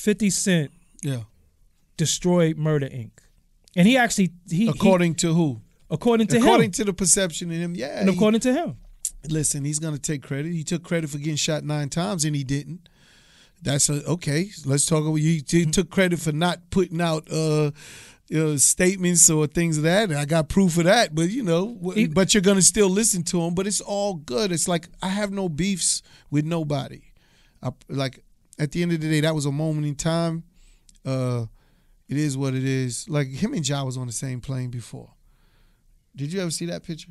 50 Cent Yeah. destroyed Murder Inc. And he actually According to who? According to him. According to the perception in him, yeah. And according to him. Listen, he's gonna take credit. He took credit for getting shot 9 times, and he didn't. That's okay. Let's talk about he took credit for not putting out statements or things of that. I got proof of that, but but you're gonna still listen to him. But it's all good. It's like I have no beefs with nobody. Like at the end of the day, that was a moment in time. It is what it is. Like him and Ja was on the same plane before. Did you ever see that picture?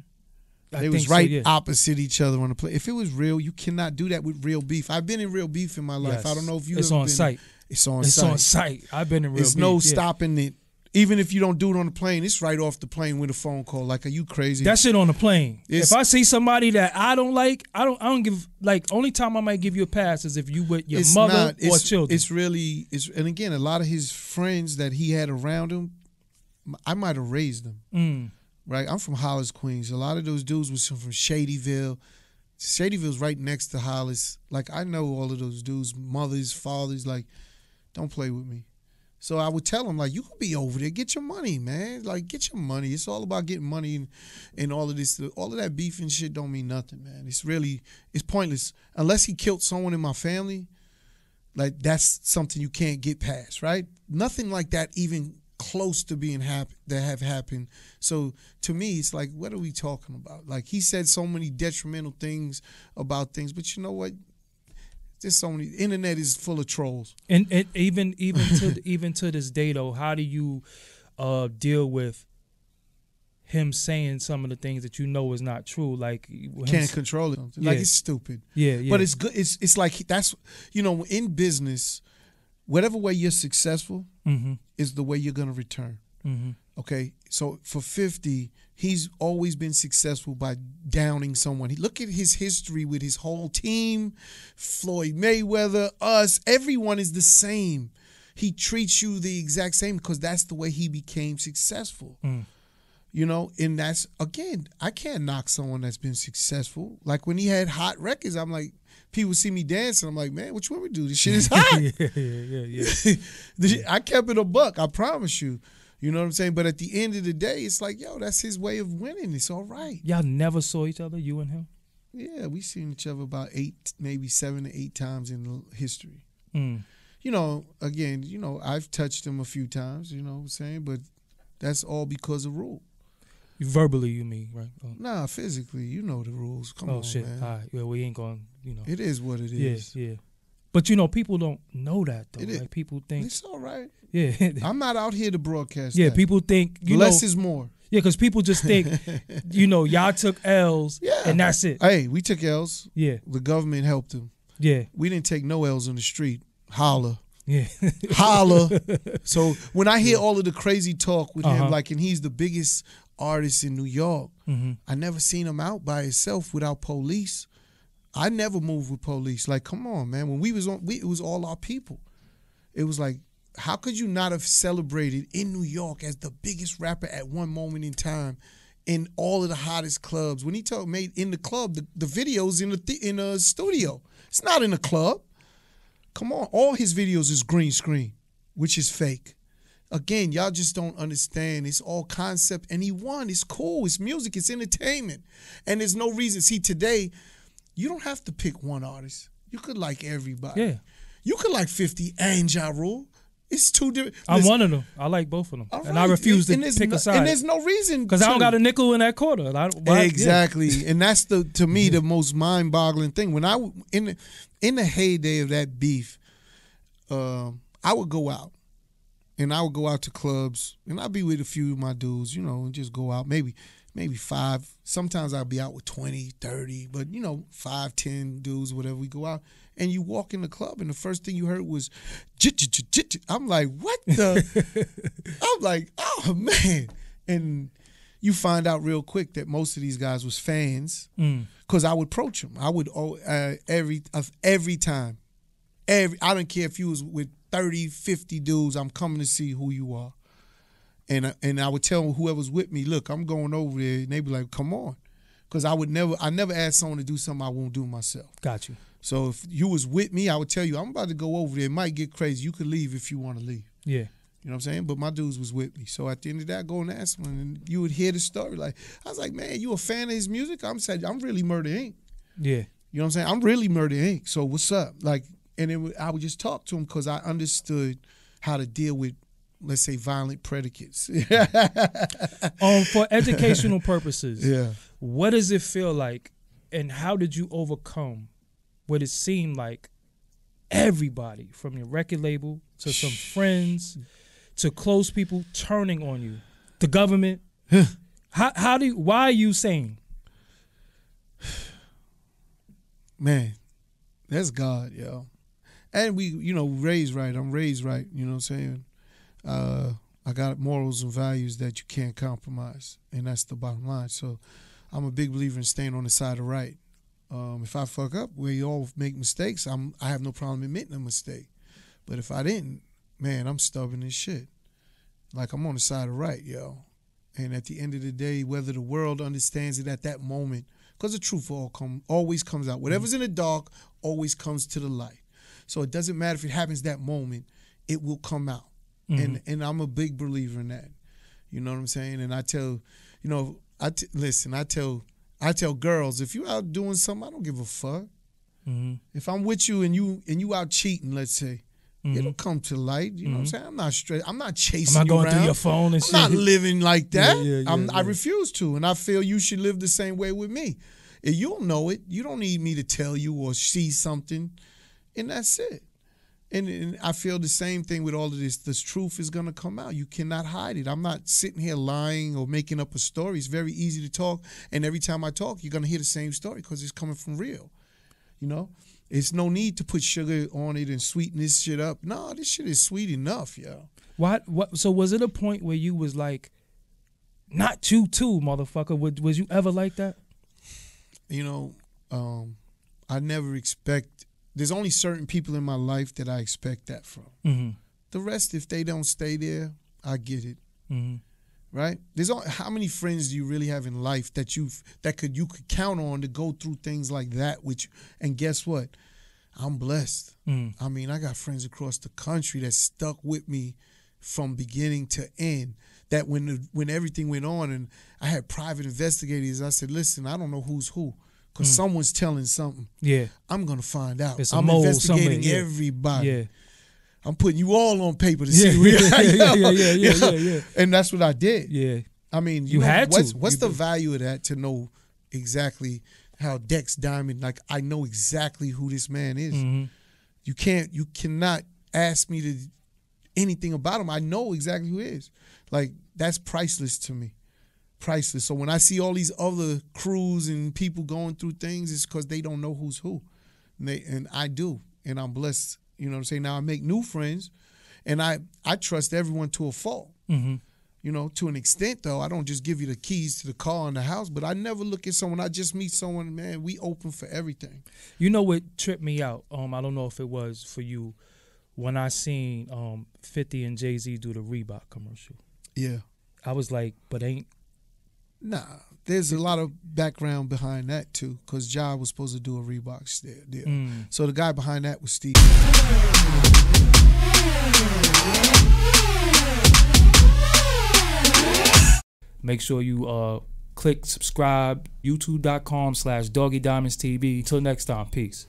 They was right opposite each other on the plane. If it was real, you cannot do that with real beef. I've been in real beef in my life. Yes. I don't know if you. It's on site. It's on site. It's on site. I've been in real beef. There's no stopping it. Even if you don't do it on the plane, it's right off the plane with a phone call. Like, are you crazy? That shit on the plane. If I see somebody that I don't like, I don't give, like, only time I might give you a pass is if you with your mother or children. And again, a lot of his friends that he had around him, I might have raised them. Right? I'm from Hollis, Queens. A lot of those dudes was from Shadyville. Shadyville's right next to Hollis. Like, I know all of those dudes, mothers, fathers, like, don't play with me. So I would tell them, like, you can be over there. Get your money, man. Like, get your money. It's all about getting money and all of this. All of that beef and shit don't mean nothing, man. It's pointless. Unless he killed someone in my family, like, that's something you can't get past, right? Nothing like that even close to being that have happened. So to me, it's like, what are we talking about? Like, he said so many detrimental things about things, but you know what? There's so many. The internet is full of trolls. And even to this day though, how do you deal with him saying some of the things that you know is not true? Like, can't control it. Like, it's stupid. Yeah. But it's good. It's like that's, in business, whatever way you're successful is the way you're gonna return. Okay, so for 50, he's always been successful by downing someone. Look at his history with his whole team, Floyd Mayweather, us. Everyone is the same. He treats you the exact same because that's the way he became successful. And that's, again, I can't knock someone that's been successful. Like when he had hot records, I'm like, people see me dancing. I'm like, man, what you want me to do? This shit is hot. I kept it a buck. I promise you. You know what I'm saying? But at the end of the day, it's like, yo, that's his way of winning. It's all right. Y'all never saw each other, you and him? Yeah, we seen each other about 7 to 8 times in history. Again, I've touched him a few times, you know what I'm saying? But that's all because of rule. Verbally, you mean, right? Nah, physically, you know the rules. Come on, shit. man. All right. Well, we ain't going, It is what it is. Yeah. But, people don't know that, though. Like, people think. It's all right. Yeah. I'm not out here to broadcast that. People think, less is more. Yeah, because people just think, y'all took L's and that's it. Hey, we took L's. Yeah. The government helped them. Yeah. We didn't take no L's on the street. Holla. Yeah. Holla. So when I hear all of the crazy talk with him, and he's the biggest artist in New York, I never seen him out by himself without police. I never moved with police. Like, come on, man. When we was on, it was all our people. It was like, how could you not have celebrated in New York as the biggest rapper at one moment in time in all of the hottest clubs? When he made in the club, the videos in the studio. It's not in the club. Come on. All his videos is green screen, which is fake. Again, y'all just don't understand. It's all concept. And he won. It's cool. It's music. It's entertainment. And there's no reason. See, today, you don't have to pick one artist. You could like everybody. Yeah. You could like 50 and Ja Rule. It's two different. I'm one of them. I like both of them. Right. And I refuse to pick a side. And there's no reason. Because I don't got a nickel in that quarter. Exactly. Yeah. And that's, to me, the most mind-boggling thing. When in the heyday of that beef, I would go out. And I would go out to clubs. And I'd be with a few of my dudes, and just go out. Maybe 5. Sometimes I'll be out with 20, 30, but 5, 10 dudes, whatever. We go out and you walk in the club and the first thing you heard was I'm like, what the? I'm like, oh man. And you find out real quick that most of these guys was fans because I would approach them. I would every time. I don't care if you was with 30, 50 dudes, I'm coming to see who you are. And I would tell whoever's with me, look, I'm going over there, and they'd be like, come on. Because I never ask someone to do something I won't do myself. Got you. So if you was with me, I would tell you, I'm about to go over there. It might get crazy. You could leave if you want to leave. Yeah. You know what I'm saying? But my dudes was with me. So at the end of that, I go and ask him, and you would hear the story. Like, I was like, man, you a fan of his music? I'm saying, I'm really Murder Inc. Yeah. You know what I'm saying? I'm really Murder Inc. So what's up? Like, and then I would just talk to him because I understood how to deal with, let's say, violent predicates. For educational purposes, Yeah. what does it feel like, and how did you overcome what it seemed like everybody, from your record label to some friends to close people, turning on you, the government? Why are you saying? Man, that's God, yo. And we, raised right. I'm raised right, you know what I'm saying? I got morals and values that you can't compromise, and that's the bottom line. So I'm a big believer in staying on the side of right. If I fuck up, we all make mistakes, I have no problem admitting a mistake. But if I didn't, man, I'm stubborn as shit. Like, I'm on the side of right, yo. And at the end of the day, whether the world understands it at that moment, because the truth always comes out. Whatever's in the dark always comes to the light. So it doesn't matter if it happens that moment, it will come out. And I'm a big believer in that. You know what I'm saying? And I tell, listen, I tell girls, if you out doing something, I don't give a fuck. If I'm with you and you out cheating, let's say, it'll come to light. You know what I'm saying? I'm not straight. I'm not chasing I'm not going you through around. your phone and shit. I'm not living like that. I Yeah. refuse to, and I feel you should live the same way with me. If you'll know it, you don't need me to tell you or see something, and that's it. And I feel the same thing with all of this. This truth is going to come out. You cannot hide it. I'm not sitting here lying or making up a story. It's very easy to talk, and every time I talk, you're going to hear the same story because it's coming from real. You know? It's no need to put sugar on it and sweeten this shit up. No, this shit is sweet enough, yo. What? So was it a point where you was like, not you too, motherfucker? Was you ever like that? I never expect. There's only certain people in my life that I expect that from. The rest, if they don't stay there, I get it. Right? How many friends do you really have in life that you could count on to go through things like that? And guess what? I'm blessed. I mean, I got friends across the country that stuck with me from beginning to end. That when everything went on and I had private investigators, I said, listen, I don't know who's who. Because someone's telling something. Yeah. I'm going to find out. I'm investigating everybody. Yeah. I'm putting you all on paper to see where yeah. And that's what I did. Yeah. I mean, you had to. What's the value of that, to know exactly how Dex Diamond, like, I know exactly who this man is. You cannot ask me to anything about him. I know exactly who he is. Like, that's priceless to me. Priceless. So when I see all these other crews and people going through things, it's because they don't know who's who. And I do. And I'm blessed. You know what I'm saying? Now I make new friends, and I trust everyone to a fault. To an extent, though. I don't just give you the keys to the car and the house, but I never look at someone. I just meet someone, man, we open for everything. You know what tripped me out? I don't know if it was for you, when I seen 50 and Jay-Z do the Reebok commercial. Yeah. I was like, but ain't. Nah, there's a lot of background behind that, too, because Ja was supposed to do a Reebok deal. So the guy behind that was Steve. Make sure you click subscribe, youtube.com/DoggieDiamondsTV. Until next time, peace.